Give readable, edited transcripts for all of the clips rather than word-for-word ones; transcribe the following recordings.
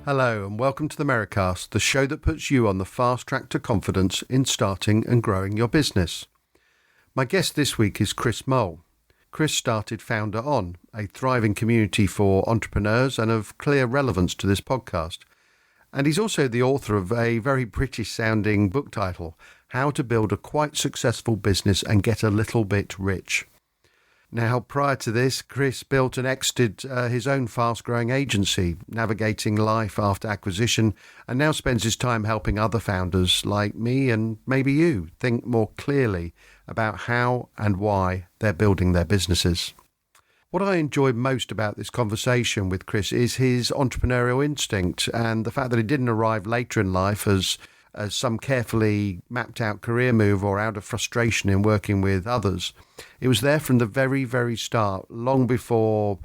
Hello and welcome to the Merri-Cast, the show that puts you on the fast track to confidence in starting and growing your business. My guest this week is Chris Mole. Chris started Founder On, a thriving community for entrepreneurs and of clear relevance to this podcast. And he's also the author of a very British-sounding book title, How to Build a Quite Successful Business and Get a Little Bit Rich. Now, prior to this, Chris built and exited his own fast-growing agency, navigating life after acquisition, and now spends his time helping other founders like me and maybe you think more clearly about how and why they're building their businesses. What I enjoyed most about this conversation with Chris is his entrepreneurial instinct and the fact that it didn't arrive later in life as some carefully mapped out career move or out of frustration in working with others. It was there from the very, very start, long before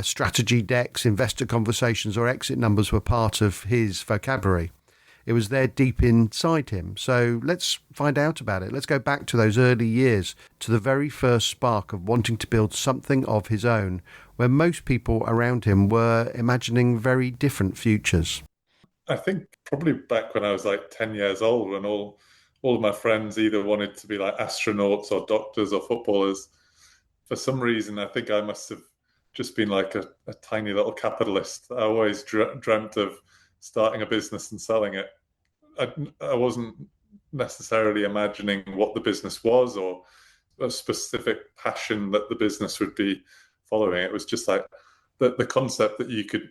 strategy decks, investor conversations or exit numbers were part of his vocabulary. It was there deep inside him. So let's find out about it. Let's go back to those early years, to the very first spark of wanting to build something of his own, where most people around him were imagining very different futures. I think probably back when I was like 10 years old, when all of my friends either wanted to be like astronauts or doctors or footballers. For some reason, I think I must have just been like a tiny little capitalist. I always dreamt of starting a business and selling it. I wasn't necessarily imagining what the business was or a specific passion that the business would be following. It was just like the concept that you could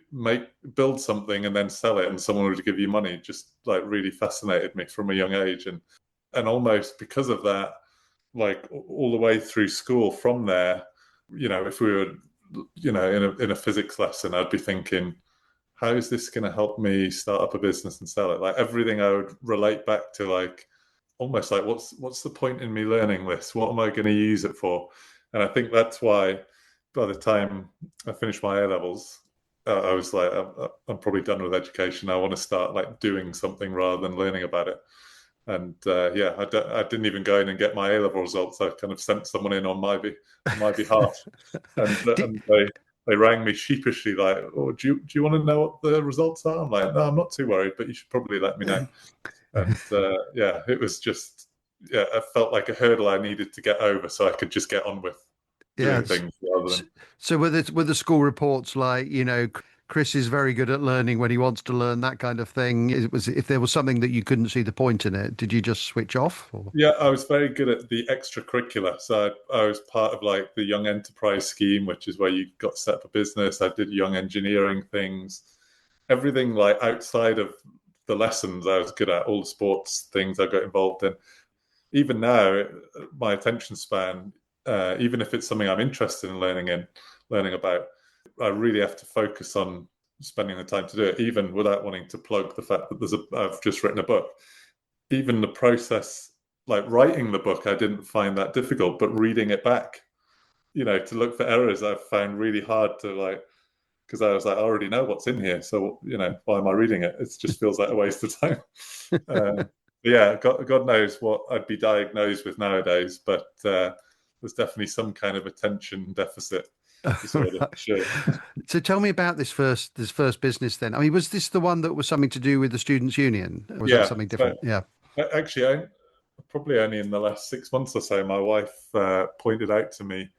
build something and then sell it and someone would give you money just like really fascinated me from a young age. And almost because of that, like all the way through school from there, if we were, in a physics lesson, I'd be thinking, how is this going to help me start up a business and sell it? Like everything I would relate back to, like almost like what's the point in me learning this? What am I going to use it for? And I think that's why by the time I finished my A-levels, I was like, I'm probably done with education. I want to start like doing something rather than learning about it. And I didn't even go in and get my A-level results. I kind of sent someone in on my behalf, and they rang me sheepishly like, "Oh, do you want to know what the results are?" I'm like, "No, I'm not too worried, but you should probably let me know." And it was just it felt like a hurdle I needed to get over so I could just get on with doing things rather than. So were the school reports like, Chris is very good at learning when he wants to learn, that kind of thing? If there was something that you couldn't see the point in it, did you just switch off? Or? Yeah, I was very good at the extracurricular. So I was part of like the Young Enterprise scheme, which is where you got set up a business. I did young engineering things, everything like outside of the lessons I was good at, all the sports things I got involved in. Even now, my attention span, even if it's something I'm interested in learning about, I really have to focus on spending the time to do it, even without wanting to plug the fact that I've just written a book. Even the process, like writing the book, I didn't find that difficult, but reading it back, to look for errors, I found really hard to because I was like, I already know what's in here. So, why am I reading it? It just feels like a waste of time. God knows what I'd be diagnosed with nowadays, but there's definitely some kind of attention deficit disorder. Right. Sure. So tell me about this first business then. I mean, was this the one that was something to do with the Students' Union? Or was that something different? Yeah. Actually, probably only in the last 6 months or so, my wife pointed out to me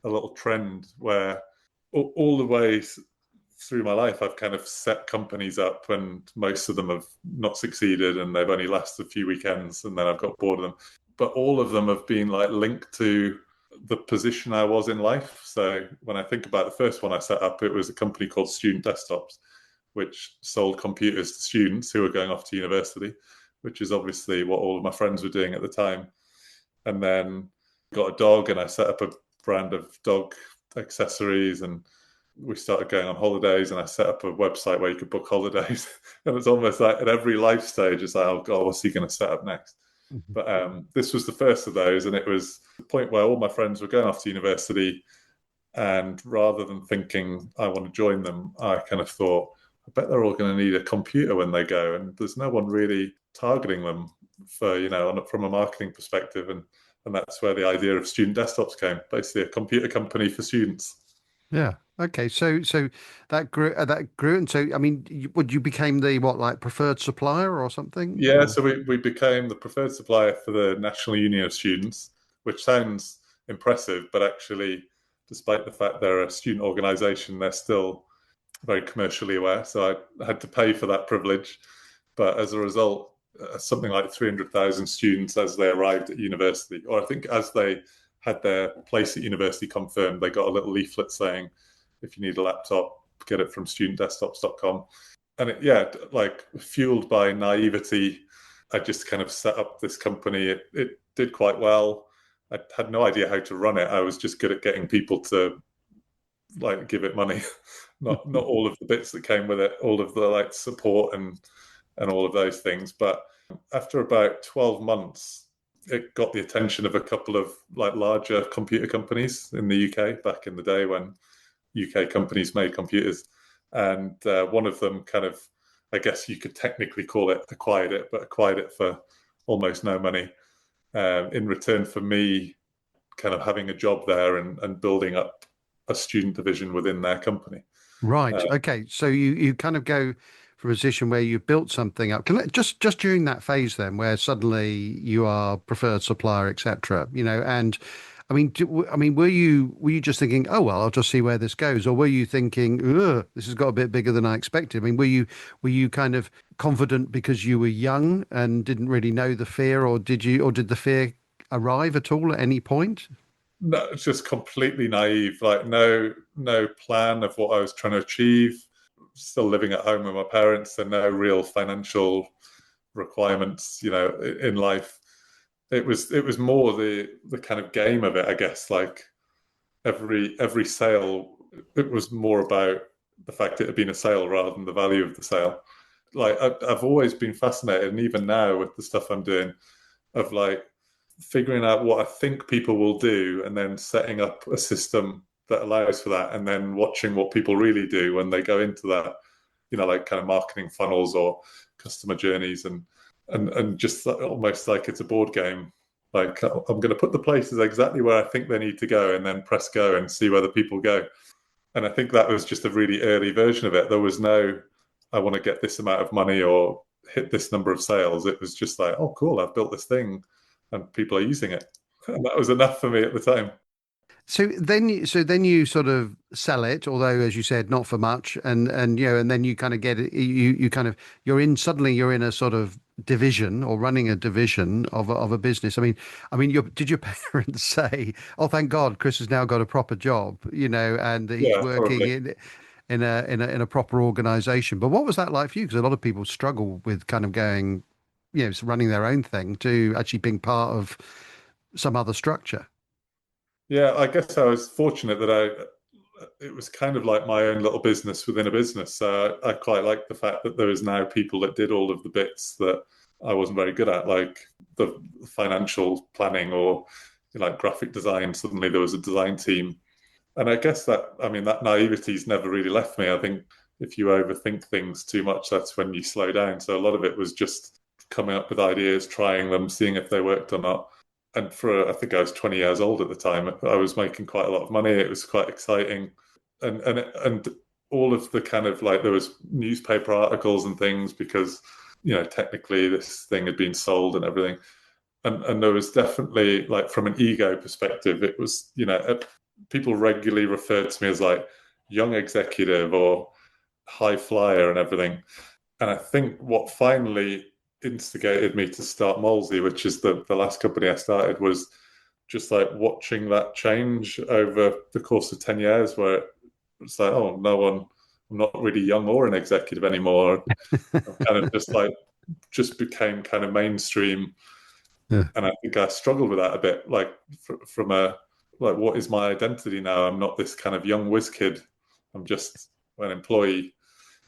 a little trend where all the way through my life, I've kind of set companies up and most of them have not succeeded and they've only lasted a few weekends and then I've got bored of them. But all of them have been like linked to the position I was in life. So when I think about the first one I set up, it was a company called Student Desktops, which sold computers to students who were going off to university, which is obviously what all of my friends were doing at the time. And then got a dog and I set up a brand of dog accessories and we started going on holidays and I set up a website where you could book holidays. And it's almost like at every life stage, it's like, oh God, what's he going to set up next? Mm-hmm. But this was the first of those. And it was the point where all my friends were going off to university. And rather than thinking I want to join them, I kind of thought, I bet they're all going to need a computer when they go. And there's no one really targeting them for, from a marketing perspective. And that's where the idea of Student Desktops came, basically a computer company for students. Yeah. Okay, so that grew, and so I mean, you became the what, like preferred supplier or something? Yeah, Or so we became the preferred supplier for the National Union of Students, which sounds impressive, but actually, despite the fact they're a student organisation, they're still very commercially aware. So I had to pay for that privilege. But as a result, something like 300,000 students, as they arrived at university, or I think as they had their place at university confirmed, they got a little leaflet saying, if you need a laptop, get it from studentdesktops.com. And yeah, like fueled by naivety, I just kind of set up this company. It did quite well. I had no idea how to run it. I was just good at getting people to like give it money. Not all of the bits that came with it, all of the like support and all of those things. But after about 12 months, it got the attention of a couple of like larger computer companies in the UK back in the day when UK companies made computers. And one of them kind of, I guess you could technically call it acquired it, but acquired it for almost no money in return for me kind of having a job there and building up a student division within their company. right, okay, so you kind of go from a position where you built something up. Just during that phase then, where suddenly you are preferred supplier, etc. And I mean, I mean, were you just thinking, oh well, I'll just see where this goes, or were you thinking, ugh, this has got a bit bigger than I expected? I mean, were you kind of confident because you were young and didn't really know the fear, or did the fear arrive at all at any point? No, it's just completely naive, like no plan of what I was trying to achieve. Still living at home with my parents and no real financial requirements, in life. It was more the kind of game of it, I guess. Like every sale, it was more about the fact it had been a sale rather than the value of the sale. Like I've always been fascinated, and even now with the stuff I'm doing, of like figuring out what I think people will do and then setting up a system that allows for that, and then watching what people really do when they go into that, like kind of marketing funnels or customer journeys, and just almost like it's a board game. Like I'm going to put the places exactly where I think they need to go, and then press go and see where the people go. And I think that was just a really early version of it. There was no, I want to get this amount of money or hit this number of sales. It was just like, oh, cool, I've built this thing and people are using it. And that was enough for me at the time. So then you sort of sell it, although as you said, not for much, and then you kind of get it. You kind of you're in a sort of division or running a division of a business. I mean, did your parents say, "Oh, thank God, Chris has now got a proper job," and he's Yeah, working probably. in a proper organization? But what was that like for you? Because a lot of people struggle with kind of going, running their own thing to actually being part of some other structure. Yeah, I guess I was fortunate that it was kind of like my own little business within a business. So I quite like the fact that there is now people that did all of the bits that I wasn't very good at, like the financial planning or like graphic design. Suddenly there was a design team. And I guess that naivety's never really left me. I think if you overthink things too much, that's when you slow down. So a lot of it was just coming up with ideas, trying them, seeing if they worked or not. And I think I was 20 years old at the time. I was making quite a lot of money. It was quite exciting, and all of the kind of like there was newspaper articles and things because technically this thing had been sold and everything. And there was definitely like from an ego perspective, it was people regularly referred to me as like young executive or high flyer and everything. And I think what finally instigated me to start Molesey, which is the last company I started, was just like watching that change over the course of 10 years where it's like, oh, I'm not really young or an executive anymore. I'm kind of just became kind of mainstream. Yeah. And I think I struggled with that a bit, like from like, what is my identity now? I'm not this kind of young whiz kid. I'm just an employee.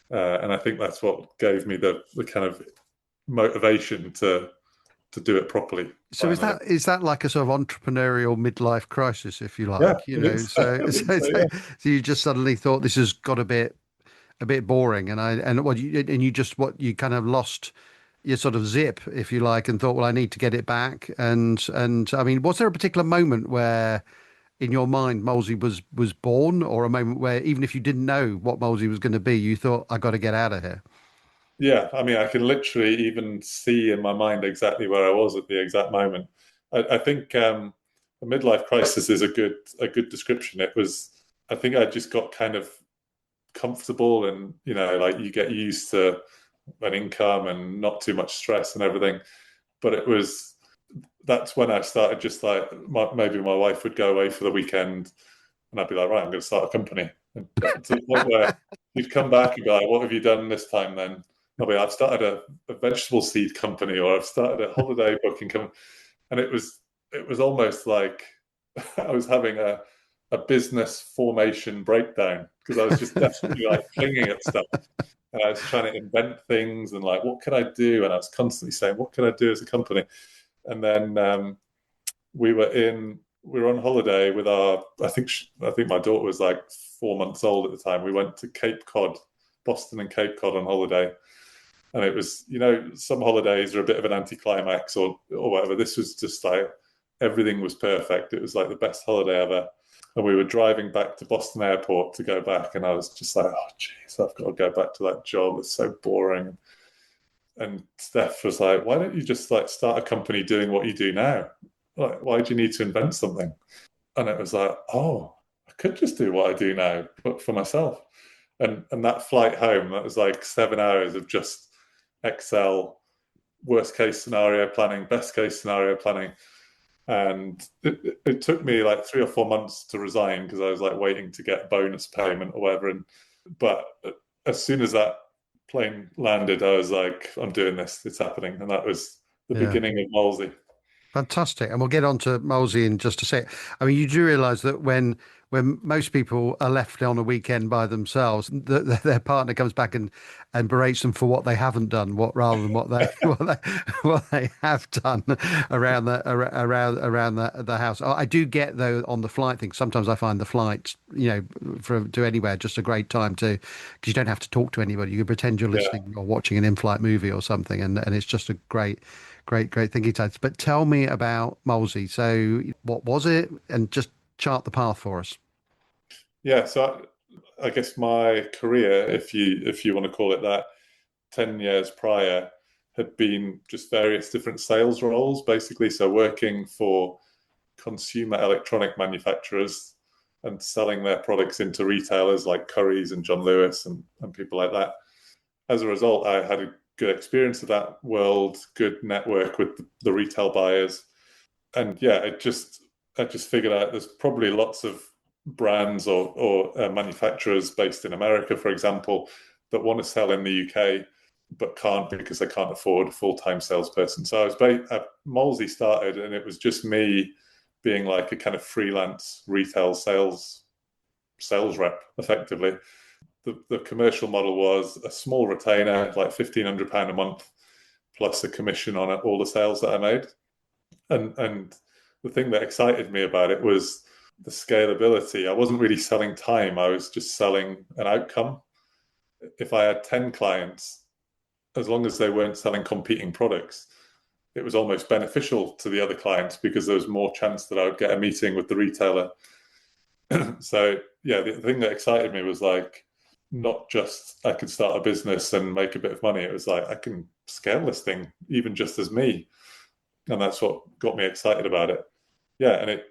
And I think that's what gave me the kind of motivation to do it properly. So is Finally, that is that like a sort of entrepreneurial midlife crisis, if you yeah, like, I think so. So I think so, so. so, Yeah, so you just suddenly thought this has got a bit boring, and you just what you kind of lost your sort of zip, if you like, and thought, well, I need to get it back. And I mean, was there a particular moment where in your mind Molesey was born, or a moment where even if you didn't know what Molesey was going to be, you thought, I got to get out of here? Yeah, I mean, I can literally even see in my mind exactly where I was at the exact moment. I think a midlife crisis is a good description. It was, I think I just got kind of comfortable, and like you get used to an income and not too much stress and everything. But that's when I started just like maybe my wife would go away for the weekend, and I'd be like, right, I'm going to start a company. And to the point where you'd come back and be like, what have you done this time then? I'll be, I've started a vegetable seed company, or I've started a holiday booking company. And it was almost like I was having a business formation breakdown, because I was just desperately like clinging at stuff. And I was trying to invent things and like, what can I do? And I was constantly saying, what can I do as a company? And then we were on holiday with I think my daughter was like 4 months old at the time. We went to Cape Cod, Boston and Cape Cod on holiday. And it was, some holidays are a bit of an anticlimax or whatever. This was just like everything was perfect. It was like the best holiday ever. And we were driving back to Boston Airport to go back, and I was just like, oh, geez, I've got to go back to that job. It's so boring. And Steph was like, why don't you just like start a company doing what you do now? Like, why do you need to invent something? And it was like, oh, I could just do what I do now, but for myself. And that flight home, that was like 7 hours of just Excel, worst case scenario planning, best case scenario planning. And it took me like 3 or 4 months to resign, because I was like waiting to get bonus payment or whatever. But as soon as that plane landed, I was like, I'm doing this. It's happening. And that was the Yeah. beginning of Molesey. Fantastic. And we'll get on to Molesey in just a sec. I mean, you do realize that when most people are left on a weekend by themselves, their partner comes back and berates them for what they haven't done, rather than what they what they have done around the house. I do get, though, on the flight thing. Sometimes I find the flight, to anywhere, just a great time because you don't have to talk to anybody. You can pretend you're Yeah. listening or watching an in-flight movie or something, and it's just a great thinking time. But tell me about Molesey. So what was it? And just chart the path for us. Yeah. So I guess my career, if you want to call it that, 10 years prior had been just various different sales roles, basically. So working for consumer electronic manufacturers and selling their products into retailers like Currys and John Lewis and people like that. As a result, I had a good experience of that world, good network with the retail buyers. And yeah, I just figured out there's probably lots of brands or manufacturers based in America, for example, that want to sell in the UK but can't, because they can't afford a full-time salesperson. So Molesey started, and it was just me being like a kind of freelance retail sales rep, effectively. The commercial model was a small retainer, like £1,500 a month, plus a commission on all the sales that I made. And the thing that excited me about it was the scalability. I wasn't really selling time. I was just selling an outcome. If I had 10 clients, as long as they weren't selling competing products, it was almost beneficial to the other clients, because there was more chance that I would get a meeting with the retailer. So yeah, the thing that excited me was like, not just I could start a business and make a bit of money. It was like, I can scale this thing even just as me. And that's what got me excited about it. Yeah, and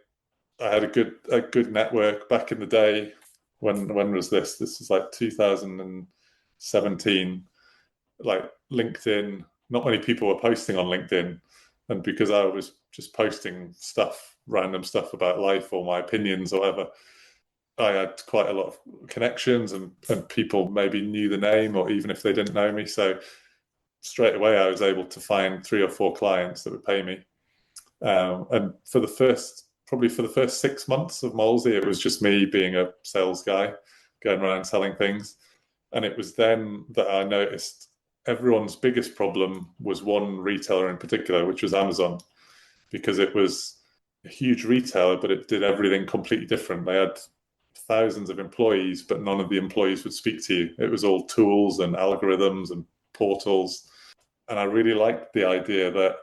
I had a good network back in the day. When was this? This was like 2017. Like LinkedIn, not many people were posting on LinkedIn, and because I was just posting random stuff about life or my opinions or whatever, I had quite a lot of connections, and people maybe knew the name, or even if they didn't know me. So straight away, I was able to find 3 or 4 clients that would pay me. And probably for the first 6 months of Molesey, it was just me being a sales guy, going around selling things. And it was then that I noticed everyone's biggest problem was one retailer in particular, which was Amazon, because it was a huge retailer, but it did everything completely different. They had thousands of employees, but none of the employees would speak to you. It was all tools and algorithms and portals. And I really liked the idea that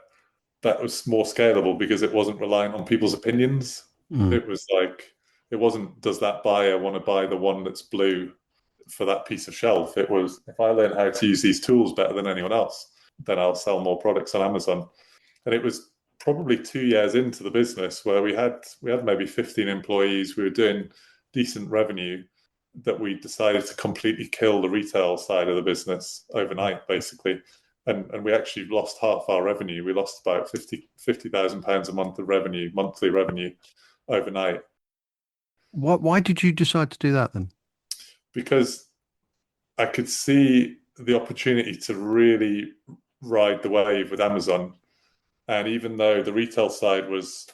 was more scalable, because it wasn't relying on people's opinions. Mm. It was like It wasn't, does that buyer want to buy the one that's blue for that piece of shelf? It was, if I learn how to use these tools better than anyone else, then I'll sell more products on Amazon. And it was probably 2 years into the business where we had maybe 15 employees. We were doing decent revenue, that we decided to completely kill the retail side of the business overnight, basically. And we actually lost half our revenue. We lost about £50,000 a month of revenue, monthly revenue, overnight. Why did you decide to do that then? Because I could see the opportunity to really ride the wave with Amazon. And even though the retail side was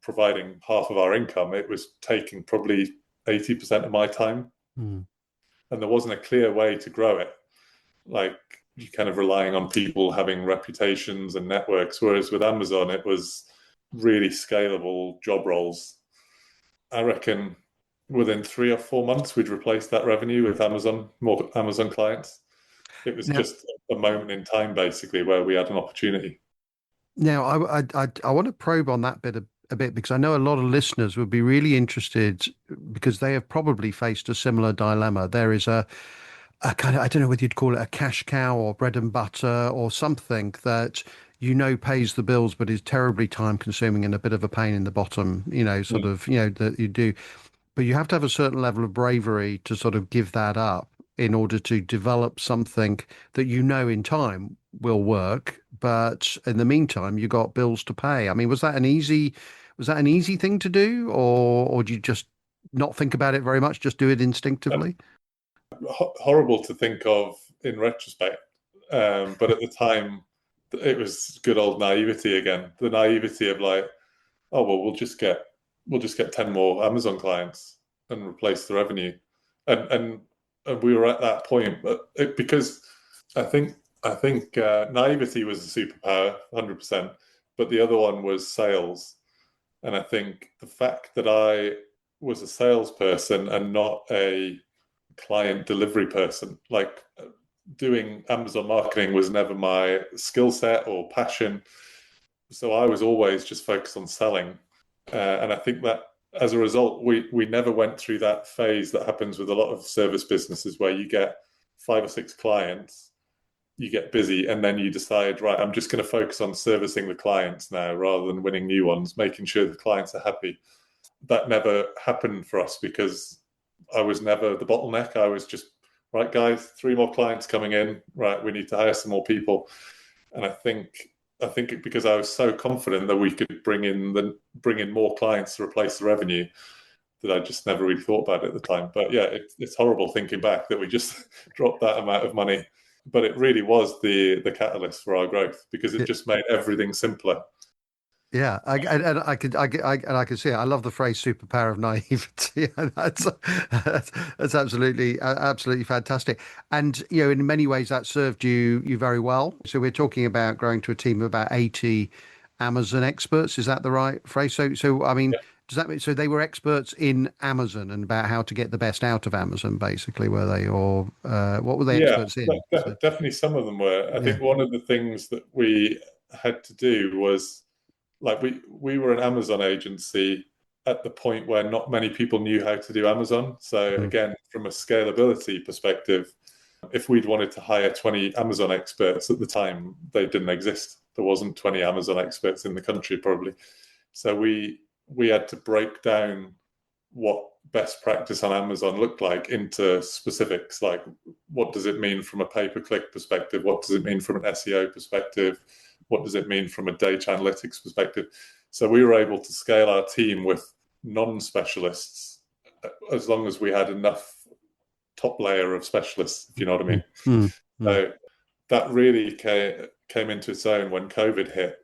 providing half of our income, it was taking probably 80% of my time. Mm. And there wasn't a clear way to grow it. Like, you're kind of relying on people having reputations and networks. Whereas with Amazon, it was really scalable job roles. I reckon within 3 or 4 months, we'd replaced that revenue with more Amazon clients. It was Now, just a moment in time, basically, where we had an opportunity. now I want to probe on that bit a bit because I know a lot of listeners would be really interested because they have probably faced a similar dilemma. There is a kind of, I don't know whether you'd call it a cash cow or bread and butter or something that pays the bills but is terribly time consuming and a bit of a pain in the bottom, sort of, that you do. But you have to have a certain level of bravery to sort of give that up in order to develop something that in time will work. But in the meantime, you got bills to pay. I mean, was that an easy thing to do, or do you just not think about it very much, just do it instinctively? Horrible to think of in retrospect, but at the time, it was good old naivety again. The naivety of like, oh well, we'll just get 10 more Amazon clients and replace the revenue, and we were at that point, but because I think naivety was a superpower, 100%, but the other one was sales, and I think the fact that I was a salesperson and not a client delivery person, like doing Amazon marketing was never my skill set or passion, so I was always just focused on selling. And I think that as a result, we never went through that phase that happens with a lot of service businesses where you get 5 or 6 clients, you get busy, and then you decide, right, I'm just going to focus on servicing the clients now rather than winning new ones, making sure the clients are happy. That never happened for us because I was never the bottleneck. I was just, right, guys, 3 more clients coming in. Right, we need to hire some more people. And I think because I was so confident that we could bring in more clients to replace the revenue, that I just never really thought about it at the time. But yeah, it's horrible thinking back that we just dropped that amount of money. But it really was the catalyst for our growth because it just made everything simpler. Yeah, I could see it. I love the phrase "superpower of naivety." And that's absolutely fantastic. And in many ways, that served you very well. So we're talking about growing to a team of about 80 Amazon experts. Is that the right phrase? So I mean, Yeah, does that mean so they were experts in Amazon and about how to get the best out of Amazon, basically, were they, or what were they yeah, experts in? So, definitely some of them were. I yeah. think one of the things that we had to do was, like, we were an Amazon agency at the point where not many people knew how to do Amazon. So Mm, again, from a scalability perspective, if we'd wanted to hire 20 Amazon experts at the time, they didn't exist. There wasn't 20 Amazon experts in the country probably. So we had to break down what best practice on Amazon looked like into specifics, like what does it mean from a pay-per-click perspective? What does it mean from an SEO perspective? What does it mean from a data analytics perspective? So we were able to scale our team with non-specialists as long as we had enough top layer of specialists, if you know what I mm, mean. mm, mm. So that really came into its own when COVID hit.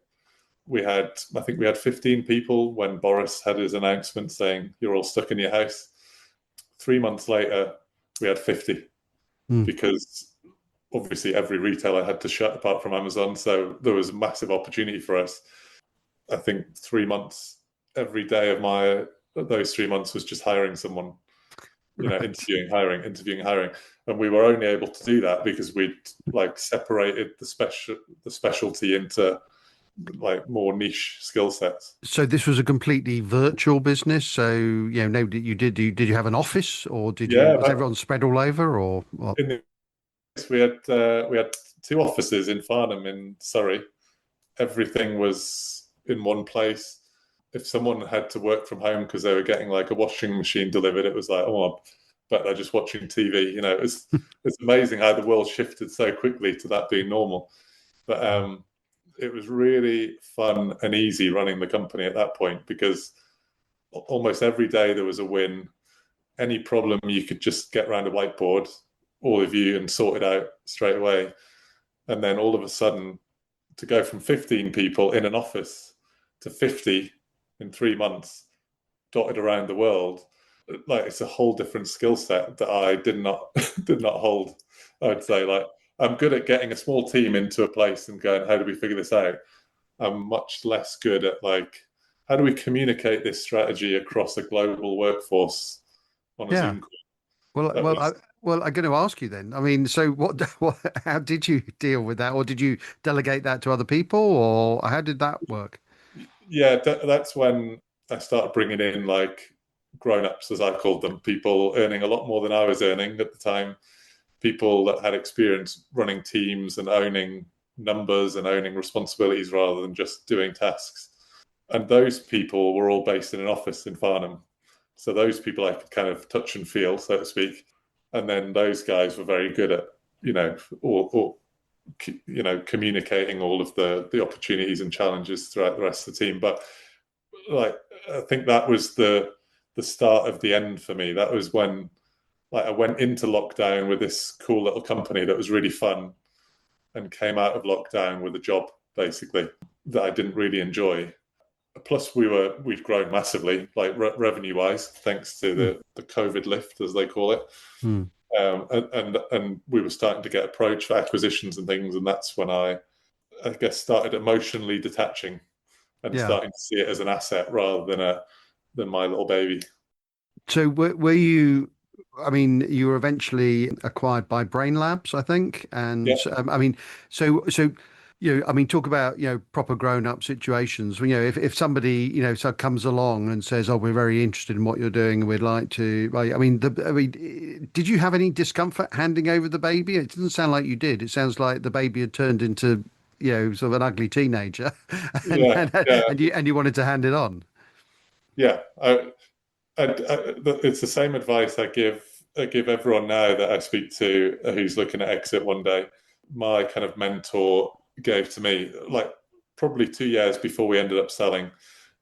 I think we had 15 people when Boris had his announcement saying you're all stuck in your house. 3 months later, we had 50 Mm. because obviously every retailer had to shut apart from Amazon. So there was a massive opportunity for us. I think 3 months, every day of those 3 months was just hiring someone, Right. interviewing, hiring. And we were only able to do that because we'd like separated the specialty into like more niche skill sets. So this was a completely virtual business. So, no, did you have an office, or Yeah, was but everyone spread all over, or what? in this we had two offices in Farnham in Surrey. Everything was in one place. If someone had to work from home because they were getting like a washing machine delivered, it was like, oh, but they're just watching TV. It's amazing how the world shifted so quickly to that being normal. But it was really fun and easy running the company at that point because almost every day there was a win. Any problem you could just get around a whiteboard, all of you, and sort it out straight away. And then all of a sudden, to go from 15 people in an office to 50 in 3 months, dotted around the world, like it's a whole different skill set that I did not did not hold. I would say, like, I'm good at getting a small team into a place and going, how do we figure this out? I'm much less good at like, how do we communicate this strategy across a global workforce on a Yeah. Zoom call? Well, That was I'm going to ask you then. I mean, so how did you deal with that, or did you delegate that to other people, or how did that work? Yeah, that's when I started bringing in like grown-ups, as I called them, people earning a lot more than I was earning at the time, people that had experience running teams and owning numbers and owning responsibilities rather than just doing tasks. And those people were all based in an office in Farnham. So those people I could kind of touch and feel, so to speak. And then those guys were very good at, or communicating all of the opportunities and challenges throughout the rest of the team. But like, I think that was the start of the end for me. That was when like I went into lockdown with this cool little company that was really fun, and came out of lockdown with a job basically that I didn't really enjoy. Plus, we'd grown massively, like revenue wise, thanks to Mm. the COVID lift, as they call it. Mm. And we were starting to get approached for acquisitions and things, and that's when I guess started emotionally detaching and Yeah. starting to see it as an asset rather than my little baby. So were you? I mean, you were eventually acquired by Brain Labs, I think, and Yeah, I mean, so. I mean, talk about, proper grown-up situations. If somebody, so comes along and says, "Oh, we're very interested in what you're doing, and we'd like to," well, did you have any discomfort handing over the baby? It doesn't sound like you did. It sounds like the baby had turned into, sort of an ugly teenager, and yeah, yeah, you wanted to hand it on. yeah. It's the same advice I give everyone now that I speak to who's looking at exit one day. My kind of mentor gave to me, like probably 2 years before we ended up selling.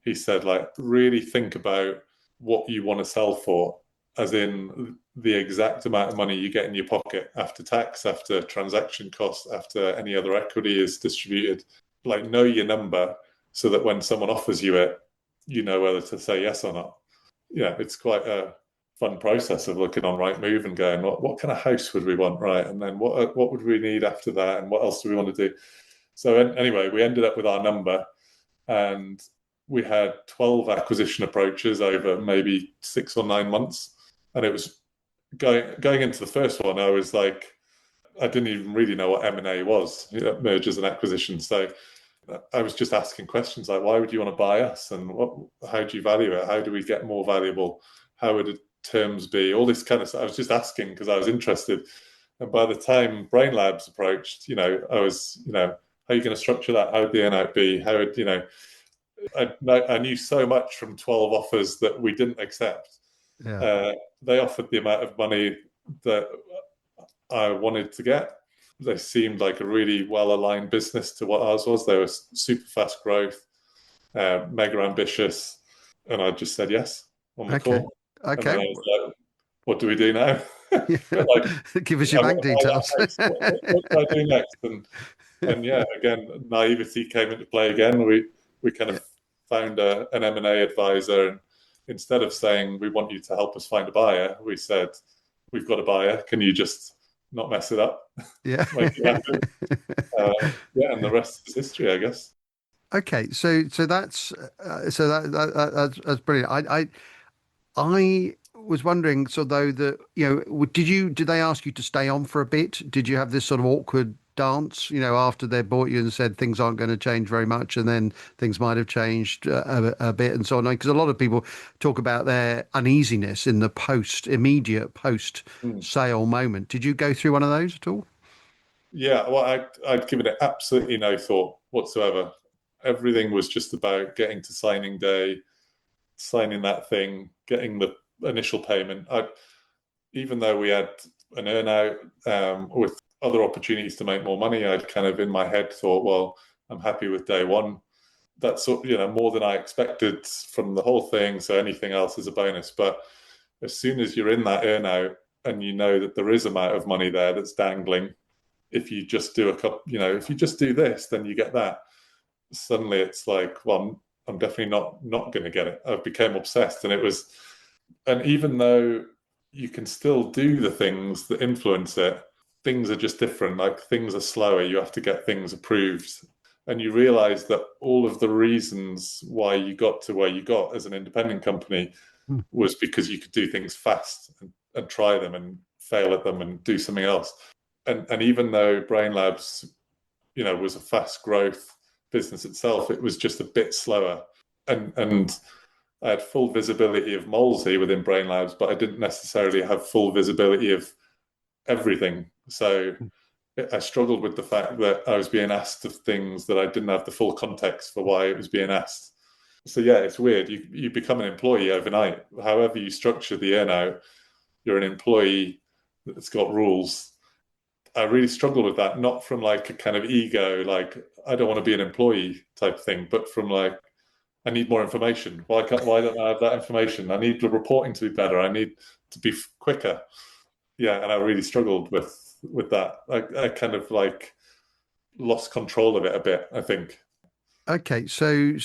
He said, like, really think about what you want to sell for, as in the exact amount of money you get in your pocket after tax, after transaction costs, after any other equity is distributed. Like, know your number so that when someone offers you it, you know whether to say yes or not. Yeah, it's quite a fun process of looking on Rightmove and going, what kind of house would we want, right? And then what would we need after that, and what else do we want to do? So anyway, we ended up with our number, and we had 12 acquisition approaches over maybe 6 or 9 months, and it was going into the first one. I was like, I didn't even really know what M&A was, mergers and acquisitions. So I was just asking questions like, why would you want to buy us? And how do you value it? How do we get more valuable? How would the terms be? All this kind of stuff. I was just asking because I was interested. And by the time Brain Labs approached, I was, how are you going to structure that? How would the earnout be? How would, I knew so much from 12 offers that we didn't accept. Yeah. They offered the amount of money that I wanted to get. They seemed like a really well-aligned business to what ours was. They were super fast growth, mega ambitious, and I just said yes on the Okay. call. And then Okay. I was like, "What do we do now?" Yeah. Like, Give us I your want bank to buy details. that house. What do I do next? And yeah, again, naivety came into play again. We kind Yeah. of found an M&A advisor, and instead of saying we want you to help us find a buyer, we said we've got a buyer. Can you just not mess it up, Yeah. make it happen? Yeah, and the rest is history, I guess. Okay. So that's brilliant. I was wondering, so though that, did they ask you to stay on for a bit? Did you have this sort of awkward dance, after they bought you and said things aren't going to change very much, and then things might have changed a bit and so on? Because a lot of people talk about their uneasiness in the immediate post sale moment. Did you go through one of those at all? Yeah, well, I'd given it absolutely no thought whatsoever. Everything was just about getting to signing day, signing that thing, getting the initial payment. Even though we had an earnout with other opportunities to make more money, I'd kind of in my head thought, well, I'm happy with day one. That's more than I expected from the whole thing. So anything else is a bonus. But as soon as you're in that earnout and you know that there is amount of money there that's dangling, if you just do a couple, if you just do this, then you get that. Suddenly it's like, well, I'm definitely not going to get it. I became obsessed, and even though you can still do the things that influence it, things are just different. Like things are slower. You have to get things approved. And you realize that all of the reasons why you got to where you got as an independent company was because you could do things fast and try them and fail at them and do something else. And even though Brain Labs, was a fast growth business itself, it was just a bit slower. And I had full visibility of Molesey within Brain Labs, but I didn't necessarily have full visibility of everything. So I struggled with the fact that I was being asked of things that I didn't have the full context for why it was being asked. So yeah, it's weird. You become an employee overnight. However you structure the earnout, you're an employee that's got rules. I really struggled with that, not from like a kind of ego, like I don't want to be an employee type thing, but from like, I need more information. Why don't I have that information? I need the reporting to be better. I need to be quicker. Yeah, and I really struggled with that. I kind of like lost control of it a bit, I think. Okay, so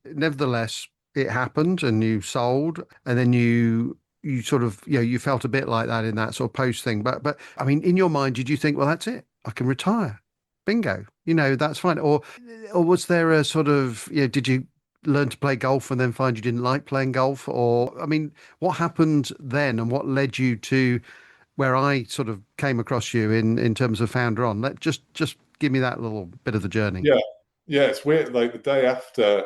nevertheless, it happened, and you sold, and then you sort of you felt a bit like that in that sort of post thing. But I mean, in your mind, did you think, well, that's it, I can retire, bingo, that's fine, or was there a sort of did you learn to play golf and then find you didn't like playing golf? Or I mean, what happened then, and what led you to where I sort of came across you in terms of founder on? Let just give me that little bit of the journey. Yeah, yeah, it's weird. Like the day after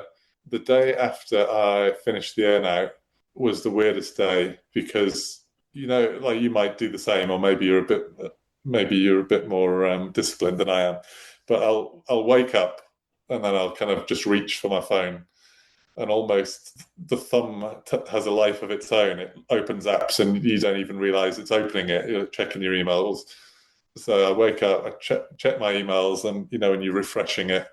I finished the earnout was the weirdest day because like you might do the same, or maybe you're a bit more disciplined than I am. But I'll wake up and then I'll kind of just reach for my phone, and almost the thumb has a life of its own. It opens apps and you don't even realize it's opening it. You're checking your emails. So I wake up, I check my emails, and when you're refreshing it,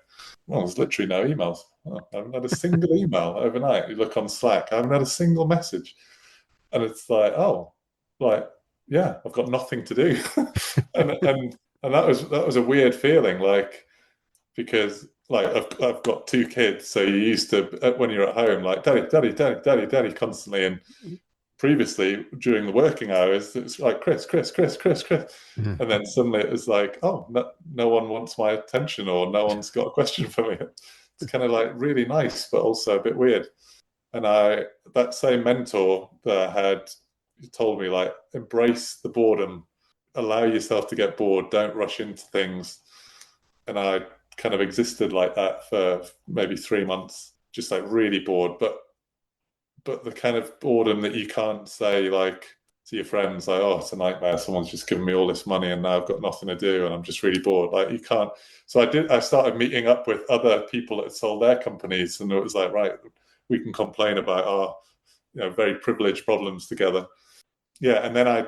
well, there's literally no emails. I haven't had a single email overnight. You look on Slack, I haven't had a single message. And it's like, oh, like, yeah, I've got nothing to do. and that was a weird feeling, like, because like I've got two kids, so you used to when you're at home, like daddy, daddy, daddy, daddy, daddy constantly. And previously during the working hours, it's like Chris, Chris, Chris, Chris, Chris. Yeah. And then suddenly it was like, oh, no one wants my attention, or no one's got a question for me. It's kind of like really nice, but also a bit weird. And that same mentor that I had told me, like, embrace the boredom, allow yourself to get bored, don't rush into things. And I kind of existed like that for maybe 3 months, just like really bored, but the kind of boredom that you can't say like to your friends, like, oh, it's a nightmare, someone's just given me all this money and now I've got nothing to do and I'm just really bored. Like, you can't. So I started meeting up with other people that had sold their companies, and it was like, right, we can complain about our very privileged problems together. Yeah. And then I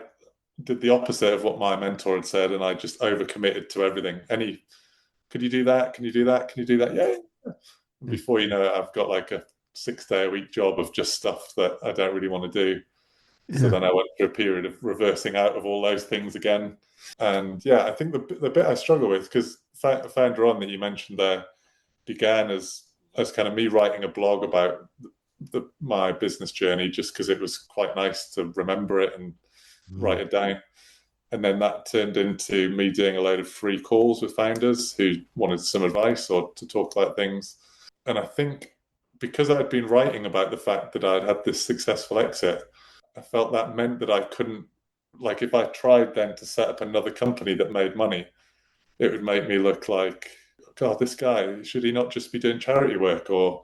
did the opposite of what my mentor had said, and I just overcommitted to everything. Could you do that? Can you do that? Can you do that? Yeah. Before you know it, I've got like a 6-day-a-week job of just stuff that I don't really want to do. So then I went through a period of reversing out of all those things again. And yeah, I think the bit I struggle with, because Founder On that you mentioned there began as kind of me writing a blog about my business journey, just because it was quite nice to remember it and write it down. And then that turned into me doing a load of free calls with founders who wanted some advice or to talk about things. And I think because I'd been writing about the fact that I'd had this successful exit, I felt that meant that I couldn't, like, if I tried then to set up another company that made money, it would make me look like, God, this guy, should he not just be doing charity work, or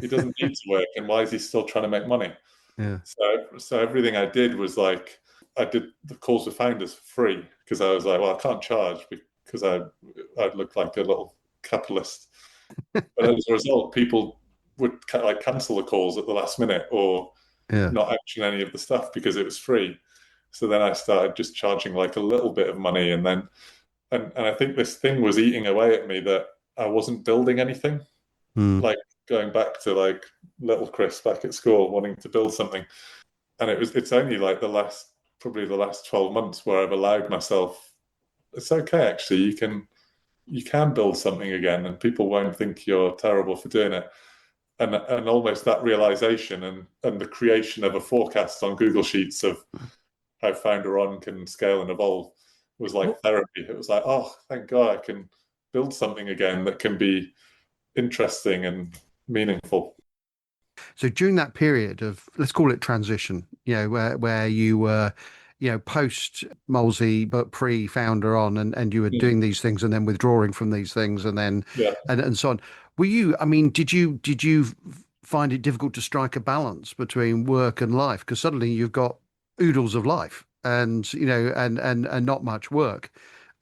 he doesn't need to work, and why is he still trying to make money? Yeah. So everything I did was like, I did the calls with founders for free because I was like, well, I can't charge because I'd look like a little capitalist. But as a result, people would like cancel the calls at the last minute or Yeah. not action any of the stuff because it was free. So then I started just charging like a little bit of money, and then and I think this thing was eating away at me that I wasn't building anything. Mm. Like going back to like little Chris back at school wanting to build something, and it's only like probably the last 12 months where I've allowed myself, it's okay actually, you can build something again and people won't think you're terrible for doing it. And almost that realization and the creation of a forecast on Google Sheets of how Founder On can scale and evolve was like therapy. It was like, oh, thank God I can build something again that can be interesting and meaningful. So during that period of, let's call it transition, where you were, post Molesey but pre Founder On, and you were Mm. doing these things and then withdrawing from these things and then Yeah. and so on. Were you? I mean, did you find it difficult to strike a balance between work and life? Because suddenly you've got oodles of life and and not much work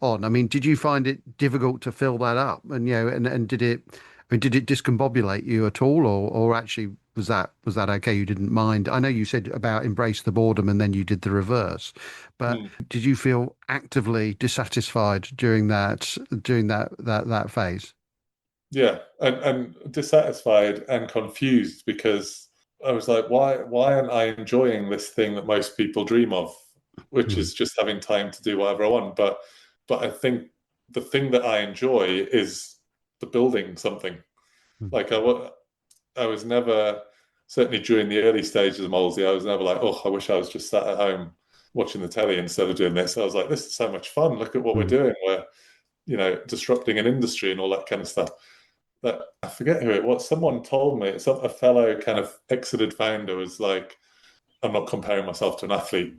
on. I mean, did you find it difficult to fill that up? And and did it? I mean, did it discombobulate you at all, or actually was that okay? You didn't mind. I know you said about embrace the boredom, and then you did the reverse. But Mm. did you feel actively dissatisfied during that phase? Yeah, and dissatisfied and confused because I was like, why aren't I enjoying this thing that most people dream of, which Mm, is just having time to do whatever I want? But I think the thing that I enjoy is the building something. mm, Like I was never, certainly during the early stages of Molesey, I was never like, oh, I wish I was just sat at home watching the telly instead of doing this. I was like, this is so much fun. Look at what we're mm. doing. We're, disrupting an industry and all that kind of stuff. That I forget who it was. Someone told me, a fellow kind of exited founder was like, I'm not comparing myself to an athlete,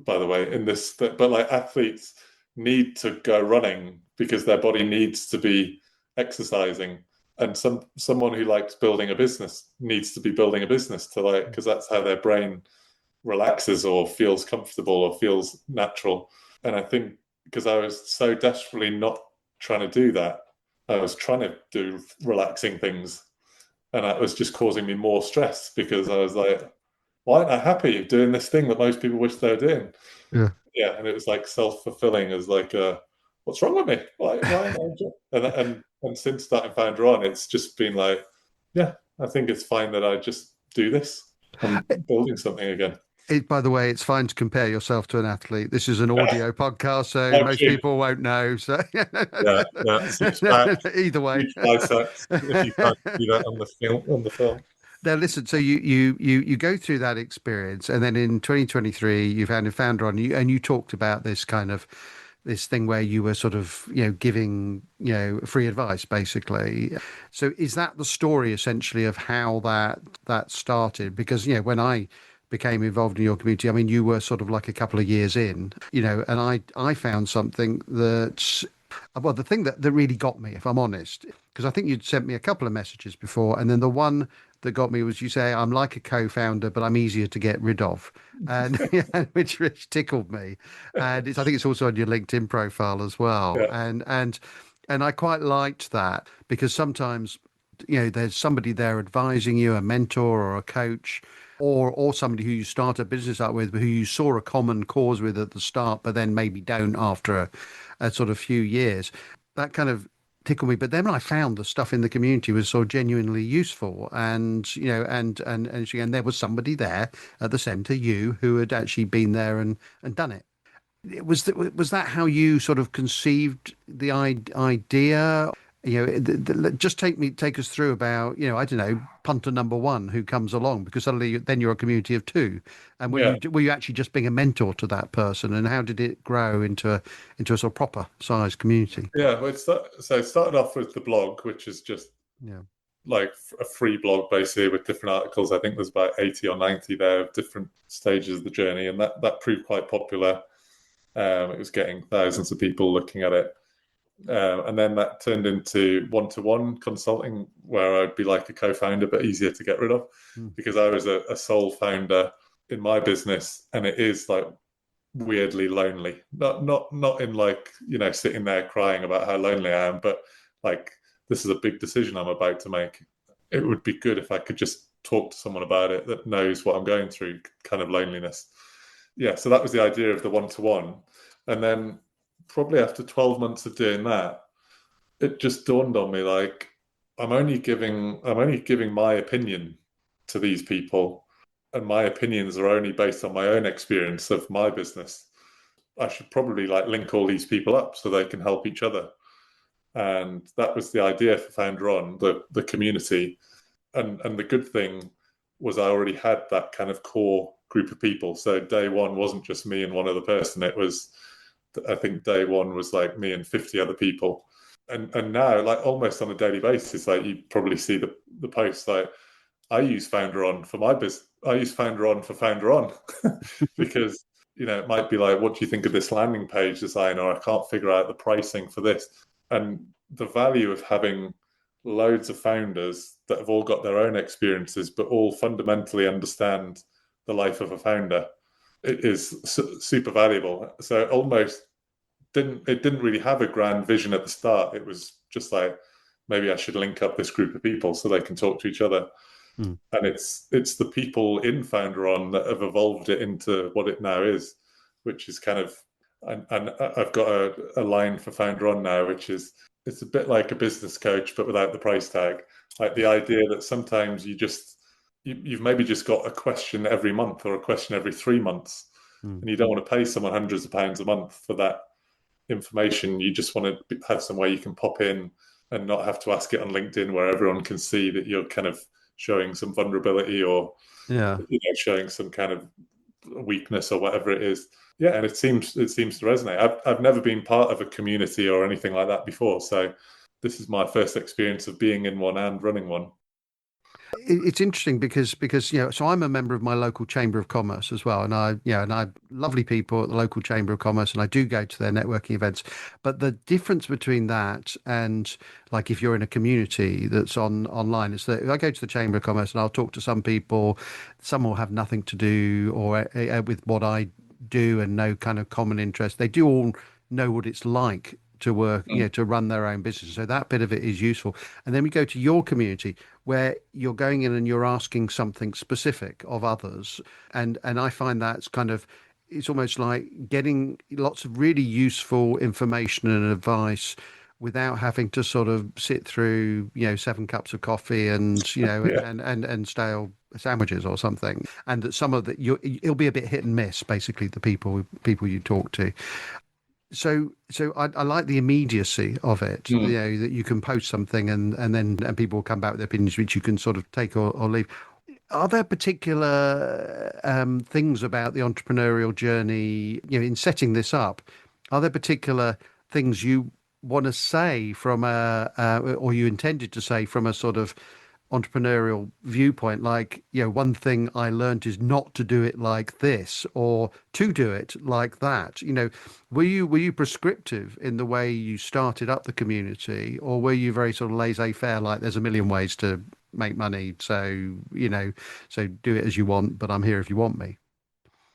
by the way, in this, but like athletes need to go running because their body needs to be exercising. And someone who likes building a business needs to be building a business to like, because that's how their brain relaxes or feels comfortable or feels natural. And I think because I was so desperately not trying to do that, I was trying to do relaxing things, and that was just causing me more stress because I was like, why aren't I happy doing this thing that most people wish they were doing? Yeah. Yeah, and it was like self-fulfilling as like, what's wrong with me? Why am I enjoying? And since starting Founder On, it's just been like, yeah, I think it's fine that I just do this. I'm building something again. By the way, it's fine to compare yourself to an athlete. This is an audio podcast, so most Okay. people won't know. So Yeah, yeah. Six pack, either way. huge biceps. If you can't see that on the film. Now, listen. So you go through that experience, and then in 2023, you founded Founder On, and you talked about this kind of this thing where you were sort of giving free advice, basically. So is that the story essentially of how that started? Because when I became involved in your community, I mean, you were sort of like a couple of years in, and I found something that, well, the thing that really got me, if I'm honest, because I think you'd sent me a couple of messages before, and then the one that got me was you say, I'm like a co-founder, but I'm easier to get rid of. And which tickled me. And I think it's also on your LinkedIn profile as well. Yeah, And I quite liked that because sometimes, there's somebody there advising you, a mentor or a coach, or somebody who you start a business up with, who you saw a common cause with at the start, but then maybe don't after a sort of few years. That kind of tickled me. But then I found the stuff in the community was so genuinely useful, and and there was somebody there at the centre, you, who had actually been there and done it. Was that how you sort of conceived the idea? Just take us through about I don't know, punter number one who comes along, because suddenly then you're a community of two, and yeah, were you actually just being a mentor to that person, and how did it grow into a sort of proper sized community? yeah. Well, so it started off with the blog, which is just Yeah. like a free blog basically with different articles. I think there's about 80 or 90 there of different stages of the journey, and that proved quite popular. It was getting thousands of people looking at it. And then that turned into one-to-one consulting, where I'd be like a co-founder, but easier to get rid of because I was a sole founder in my business, and it is like weirdly lonely. Not in like, sitting there crying about how lonely I am, but like, this is a big decision I'm about to make. It would be good if I could just talk to someone about it that knows what I'm going through, kind of loneliness. Yeah, so that was the idea of the one-to-one. And then probably after 12 months of doing that, it just dawned on me, like, I'm only giving my opinion to these people, and my opinions are only based on my own experience of my business. I should probably like link all these people up so they can help each other. And that was the idea for Founder On, the community. And the good thing was I already had that kind of core group of people. So day one wasn't just me and one other person. It was, I think day one was like me and 50 other people. And now, like, almost on a daily basis, like, you probably see the posts, like, I use Founder On for my business. I use Founder On for Founder On because, it might be like, what do you think of this landing page design? Or I can't figure out the pricing for this. And the value of having loads of founders that have all got their own experiences, but all fundamentally understand the life of a founder, it is super valuable. So almost it didn't really have a grand vision at the start. It was just like, maybe I should link up this group of people so they can talk to each other. And it's the people in Founder On that have evolved it into what it now is, which is kind of, and I've got a line for Founder On now, which is, it's a bit like a business coach, but without the price tag. Like, the idea that sometimes you've maybe just got a question every month or a question every 3 months, and you don't want to pay someone hundreds of pounds a month for that information. You just want to have some way you can pop in and not have to ask it on LinkedIn, where everyone can see that you're kind of showing some vulnerability or showing some kind of weakness or whatever it is. Yeah, and it seems to resonate. I've never been part of a community or anything like that before, so this is my first experience of being in one and running one. It's interesting because so I'm a member of my local chamber of commerce as well, and I lovely people at the local chamber of commerce, and I do go to their networking events. But the difference between that and, like, if you're in a community that's online, is that I go to the chamber of commerce and I'll talk to some people. Some will have nothing to do or with what I do and no kind of common interest. They do all know what it's like to work, to run their own business. So that bit of it is useful. And then we go to your community where you're going in and you're asking something specific of others. And I find that's kind of, it's almost like getting lots of really useful information and advice without having to sort of sit through, 7 cups of coffee and, and stale sandwiches or something. And that some of that, it'll be a bit hit and miss, basically, the people you talk to. So I like the immediacy of it, that you can post something and then people will come back with their opinions, which you can sort of take or leave. Are there particular things about the entrepreneurial journey, in setting this up? Are there particular things you want to say from or you intended to say from a sort of entrepreneurial viewpoint, like, one thing I learned is not to do it like this or to do it like that? Were you prescriptive in the way you started up the community, or were you very sort of laissez-faire, like, there's a million ways to make money, so so do it as you want, but I'm here if you want me?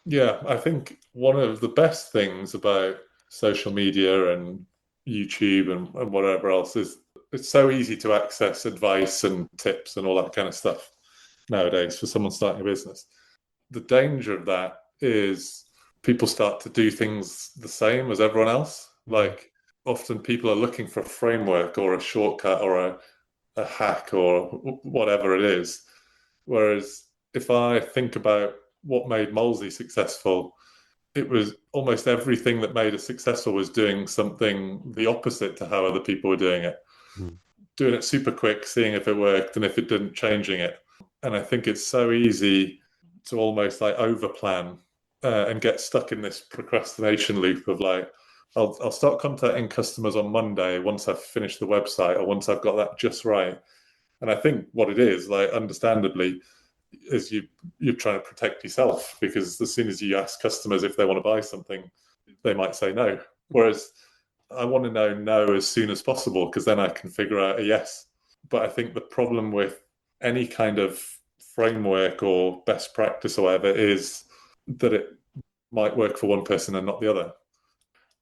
Yeah, I think one of the best things about social media and YouTube and whatever else is it's so easy to access advice and tips and all that kind of stuff nowadays for someone starting a business. The danger of that is people start to do things the same as everyone else. Like, often people are looking for a framework or a shortcut or a hack or whatever it is. Whereas if I think about what made Molesey successful, it was almost everything that made us successful was doing something the opposite to how other people were doing it. Doing it super quick, seeing if it worked, and if it didn't, changing it. And I think it's so easy to almost like overplan and get stuck in this procrastination loop of like, I'll start contacting customers on Monday once I've finished the website or once I've got that just right. And I think what it is, like, understandably, is you're trying to protect yourself, because as soon as you ask customers if they want to buy something, they might say no. Whereas I want to know no as soon as possible because then I can figure out a yes. But I think the problem with any kind of framework or best practice or whatever is that it might work for one person and not the other.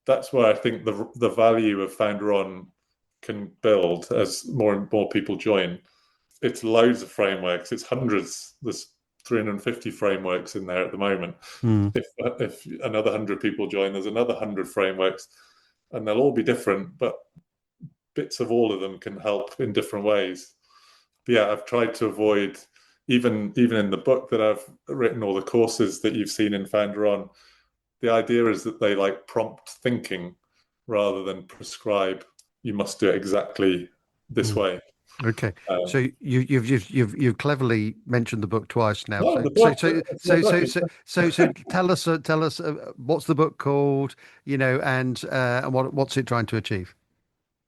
That's where I think the value of Founder On can build as more and more people join. It's loads of frameworks. It's hundreds. There's 350 frameworks in there at the moment. Mm. If another 100 people join, there's another 100 frameworks, and they'll all be different, but bits of all of them can help in different ways. But yeah, I've tried to avoid, even in the book that I've written, or the courses that you've seen in Founder On, the idea is that they like prompt thinking rather than prescribe you must do it exactly this way. Okay, so you've cleverly mentioned the book twice now. Oh, So tell us what's the book called, and what's it trying to achieve?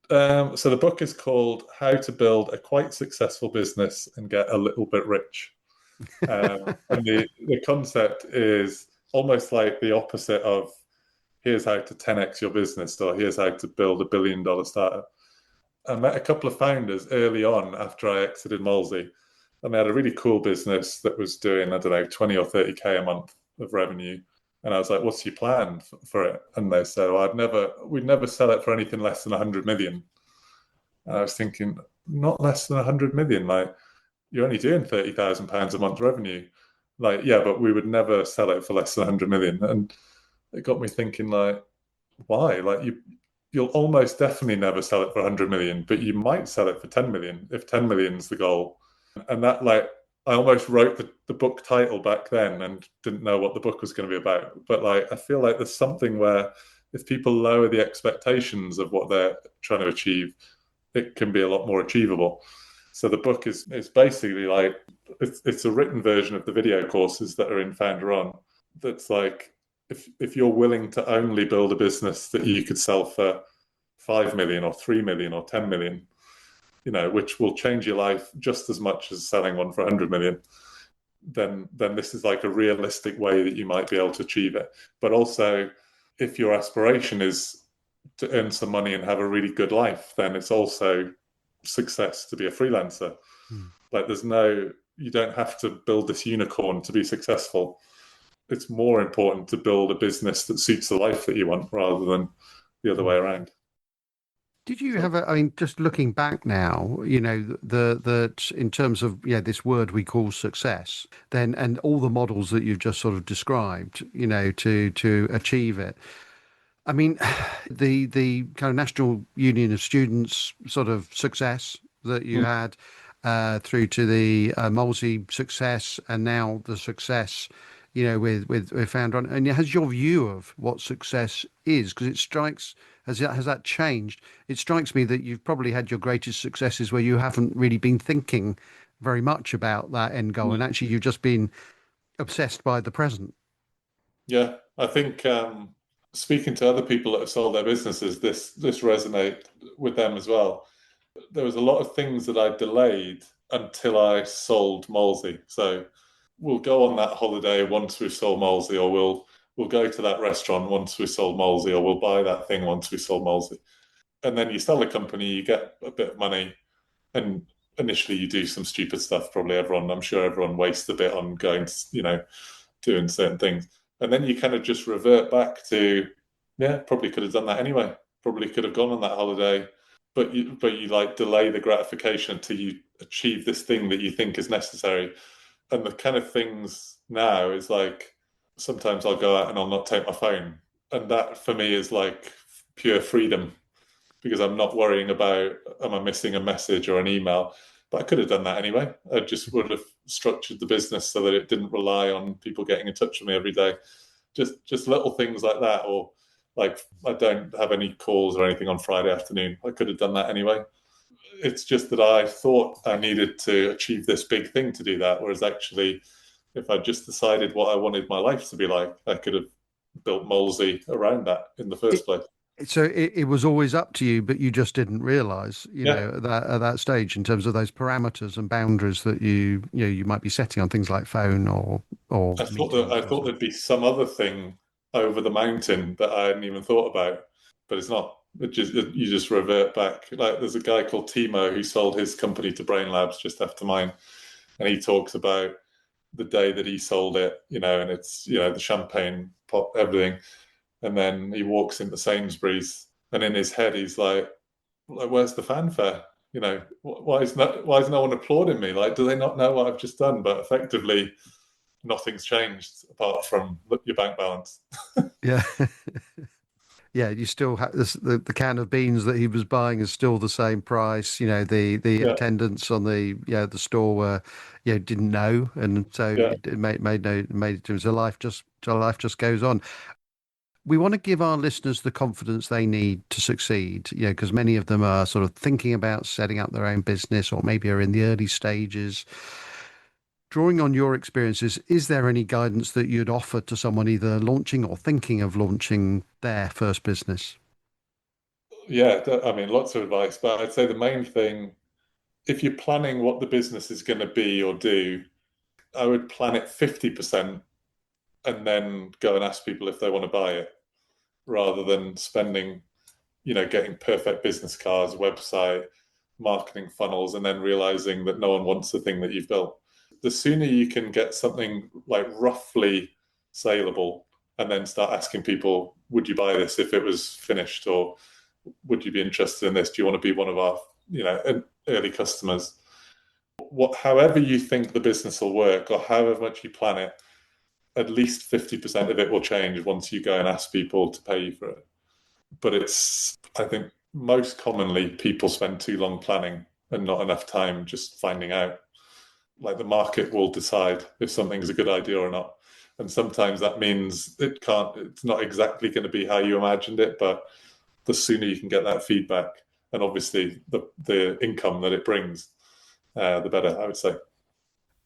So the book is called How to Build a Quite Successful Business and Get a Little Bit Rich. And the concept is almost like the opposite of here's how to 10x your business or here's how to build $1 billion startup. I met a couple of founders early on after I exited Molesey, and they had a really cool business that was doing, I don't know, 20 or 30K a month of revenue. And I was like, what's your plan for it? And they said, well, we'd never sell it for anything less than 100 million. And I was thinking, not less than 100 million. Like, you're only doing £30,000 a month revenue. Like, yeah, but we would never sell it for less than 100 million. And it got me thinking, like, why? Like, you'll almost definitely never sell it for 100 million, but you might sell it for 10 million if 10 million is the goal. And that, like, I almost wrote the book title back then and didn't know what the book was going to be about. But like, I feel like there's something where if people lower the expectations of what they're trying to achieve, it can be a lot more achievable. So the book is basically like, it's a written version of the video courses that are in Founder On. That's like, if you're willing to only build a business that you could sell for 5 million or 3 million or 10 million, which will change your life just as much as selling one for 100 million, then this is like a realistic way that you might be able to achieve it. But also, if your aspiration is to earn some money and have a really good life, then it's also success to be a freelancer. Like, you don't have to build this unicorn to be successful. It's more important to build a business that suits the life that you want rather than the other way around. Did you have just looking back now, that in terms of, this word we call success, then, and all the models that you've just sort of described, to achieve it. I mean, the kind of National Union of Students sort of success that you had, through to the Molesey success, and now the success, with Founder On. And has your view of what success is, because it strikes, has that changed? It strikes me that you've probably had your greatest successes where you haven't really been thinking very much about that end goal, and actually you've just been obsessed by the present. Yeah, I think speaking to other people that have sold their businesses, this resonates with them as well. There was a lot of things that I delayed until I sold Molesey. So we'll go on that holiday once we've sold Molesey, or we'll go to that restaurant once we sold Molesey, or we'll buy that thing once we sold Molesey. And then you sell the company, you get a bit of money, and initially you do some stupid stuff. Probably I'm sure everyone wastes a bit on going to, doing certain things. And then you kind of just revert back to, yeah, probably could have done that anyway. Probably could have gone on that holiday, but you like delay the gratification until you achieve this thing that you think is necessary. And the kind of things now is like, sometimes I'll go out and I'll not take my phone. And that for me is like pure freedom, because I'm not worrying about, am I missing a message or an email? But I could have done that anyway. I just would have structured the business so that it didn't rely on people getting in touch with me every day. Just little things like that. Or like, I don't have any calls or anything on Friday afternoon. I could have done that anyway. It's just that I thought I needed to achieve this big thing to do that. Whereas actually, if I just decided what I wanted my life to be like, I could have built Molesey around that in the first place. So it was always up to you, but you just didn't realise, that at that stage, in terms of those parameters and boundaries that you might be setting on things like phone or. I thought there'd be some other thing over the mountain that I hadn't even thought about, but it's not. You just revert back. Like there's a guy called Timo who sold his company to Brain Labs just after mine, and he talks about the day that he sold it, and it's, the champagne pot, everything. And then he walks into Sainsbury's, and in his head, he's like, where's the fanfare? Why is no one applauding me? Like, do they not know what I've just done? But effectively, nothing's changed apart from your bank balance. Yeah. Yeah, you still have the can of beans that he was buying is still the same price. The attendants on the store were didn't know, and so it made so life just goes on. We want to give our listeners the confidence they need to succeed, because many of them are sort of thinking about setting up their own business, or maybe are in the early stages. Drawing on your experiences, is there any guidance that you'd offer to someone either launching or thinking of launching their first business? Yeah, I mean, lots of advice, but I'd say the main thing, if you're planning what the business is going to be or do, I would plan it 50% and then go and ask people if they want to buy it, rather than spending, getting perfect business cards, website, marketing funnels, and then realizing that no one wants the thing that you've built. The sooner you can get something like roughly saleable and then start asking people, would you buy this if it was finished? Or would you be interested in this? Do you want to be one of our, early customers? However you think the business will work, or however much you plan it, at least 50% of it will change once you go and ask people to pay you for it. But I think most commonly people spend too long planning and not enough time just finding out. Like the market will decide if something's a good idea or not. And sometimes that means it's not exactly going to be how you imagined it, but the sooner you can get that feedback, and obviously the income that it brings, the better, I would say.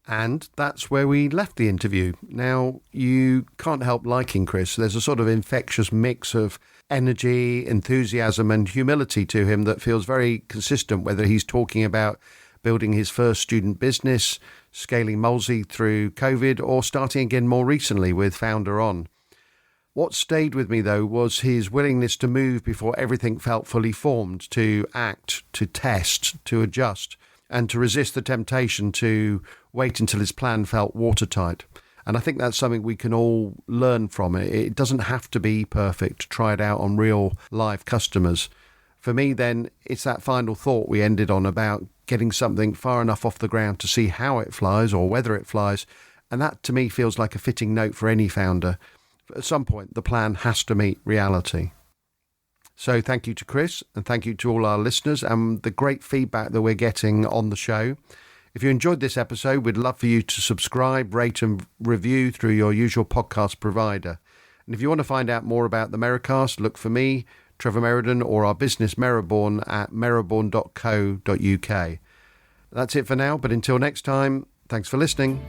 And that's where we left the interview. Now, you can't help liking Chris. There's a sort of infectious mix of energy, enthusiasm, and humility to him that feels very consistent, whether he's talking about building his first student business, scaling Molesey through COVID, or starting again more recently with Founder On. What stayed with me, though, was his willingness to move before everything felt fully formed, to act, to test, to adjust, and to resist the temptation to wait until his plan felt watertight. And I think that's something we can all learn from. It doesn't have to be perfect. Try it out on real live customers. For me, then, it's that final thought we ended on about getting something far enough off the ground to see how it flies or whether it flies. And that, to me, feels like a fitting note for any founder. At some point, the plan has to meet reality. So thank you to Chris, and thank you to all our listeners and the great feedback that we're getting on the show. If you enjoyed this episode, we'd love for you to subscribe, rate and review through your usual podcast provider. And if you want to find out more about the Merri-Cast, look for me, Trevor Meriden, or our business Merriborn at merriborn.co.uk. That's it for now, but until next time, thanks for listening.